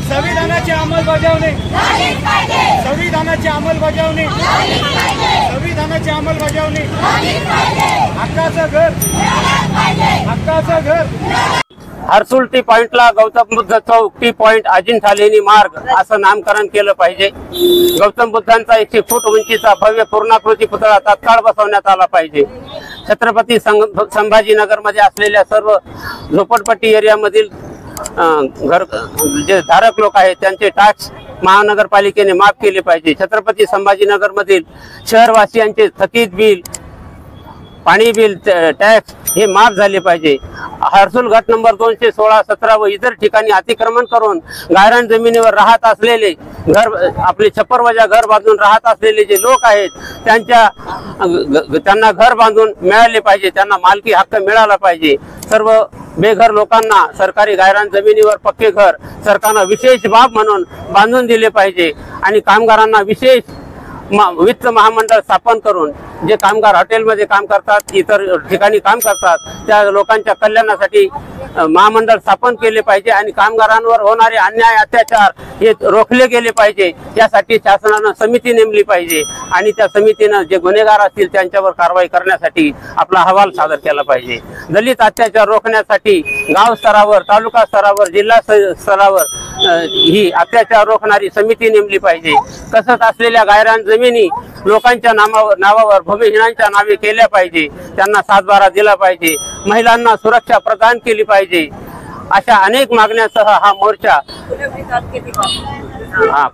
संविधानाची अंमलबजावणी, संविधानाची अंमलबजावणी, संविधानाची अंमलबजावणी, हक्काचं घर, हक्काचं घर। हर्सुल टी पॉइंटला गौतम बुद्ध चौक, टी पॉइंट अजिंठा लेणी मार्ग असं नामकरण केलं पाहिजे। गौतम बुद्धांचा 100 फूट उंचीचा भव्य पूर्णाकृती पुतळा तात्काळ बसवण्यात आला पाहिजे। छत्रपती संभाजीनगर मध्ये असलेल्या सर्व झोपडपट्टी एरियामधील घर जे धारक लोक आहेत त्यांचे टॅक्स महानगरपालिकेने माफ केले पाहिजे। छत्रपती संभाजीनगर मधील शहरवासियांचे थकीत बिल, पाणी बिल, टॅक्स हे माफ झाले पाहिजे। हर्सुल गट नंबर 216, 17 व इतर ठिकाणी अतिक्रमण करून गायरान जमिनीवर राहत असलेले घर, आपले छप्परवजा घर बांधून राहत असलेले जे लोक आहेत त्यांना घर बांधून मिळाले पाहिजे, त्यांना मालकी हक्क मिळाला पाहिजे। सर्व बेघर लोकांना सरकारी गायरान जमिनीवर पक्के घर सरकारने विशेष बाब म्हणून बांधून दिले पाहिजे आणि कामगारांना विशेष वित्त महामंडळ स्थापन करून जे कामगार हॉटेलमध्ये काम करतात, इतर ठिकाणी काम करतात, त्या लोकांच्या कल्याणासाठी महामंडळ स्थापन केले पाहिजे आणि कामगारांवर होणारे अन्याय अत्याचार हे रोखले गेले पाहिजे। यासाठी शासनाने समिती नेमली पाहिजे आणि त्या समितीने जे गुन्हेगार असतील त्यांच्यावर कारवाई करण्यासाठी आपला अहवाल सादर केला पाहिजे। दलित अत्याचार रोखण्यासाठी गाव स्तरावर, तालुका स्तरावर, जिल्हा स्तरावर ही अत्याचार रोखणारी समिती नेमली पाहिजे। कसत असलेल्या गायरान जमिनी लोकांच्या नावावर भूमिहीनांच्या नावे केल्या पाहिजे, त्यांना 7/12 दिला पाहिजे, महिलांना सुरक्षा प्रदान केली पाहिजे। अशा अनेक मागण्यासह हा मोर्चा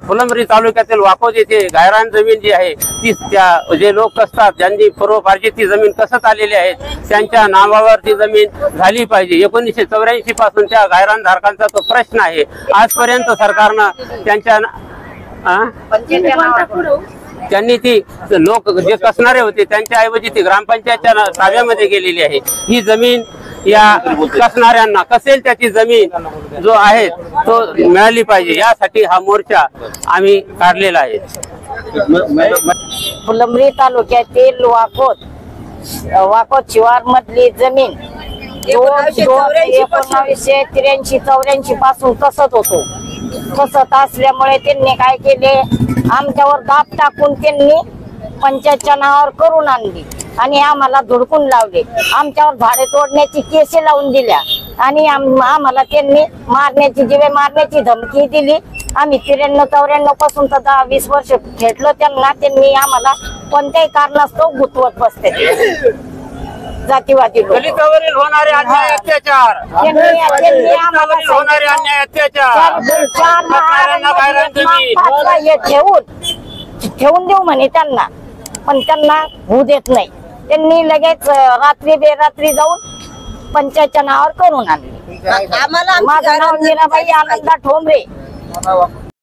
फुलंब्री तालुक्यातील वाकोद येथे गायरान जमीन जी आहे ती त्या जे लोक असतात ज्यांनी पूर्वपार्जित ती जमीन कसत आलेली आहे त्यांच्या नावावर ती जमीन झाली पाहिजे। 1984 पासून त्या गायरान धारकांचा तो प्रश्न आहे। आजपर्यंत सरकारनं त्यांनी ती लोक जे कसणारे होते त्यांच्या ऐवजी ती ग्रामपंचायतच्या ताब्यामध्ये गेलेली आहे। ही जमीन या कसणाऱ्यांना कसेल त्याची जमीन जो आहे तो मिळाली पाहिजे, यासाठी हा मोर्चा आम्ही काढलेला आहे। फुलंब्री तालुक्यातील वाकोद शिवार मधली जमीन 1983-84 पासून कसत होतो। कसत असल्यामुळे त्यांनी काय केले, आमच्यावर दाब टाकून त्यांनी पंचायतच्या नावावर करून आणली आणि आम्हाला धुडकून लावले। आमच्यावर झाडे तोडण्याची केसे लावून दिल्या आणि आम्हाला त्यांनी मारण्याची, जीवे मारण्याची धमकी दिली। आम्ही 93-94 पासून तर 10-20 वर्ष खेळलो त्यांना। त्यांनी आम्हाला कोणत्याही कारणास्तव गुतवत बसते। जातीवादी दलितावरील होणारे अन्याय अत्याचार, होणारे अन्याय अत्याचार ठेवून देऊ म्हणे त्यांना, पण त्यांना होऊ देत नाही। त्यांनी लगेच रात्री बेरात्री जाऊन पंचायतच्या नावावर करून आणली। माझं नाव मीराबाई आनंदा ठोंबरे।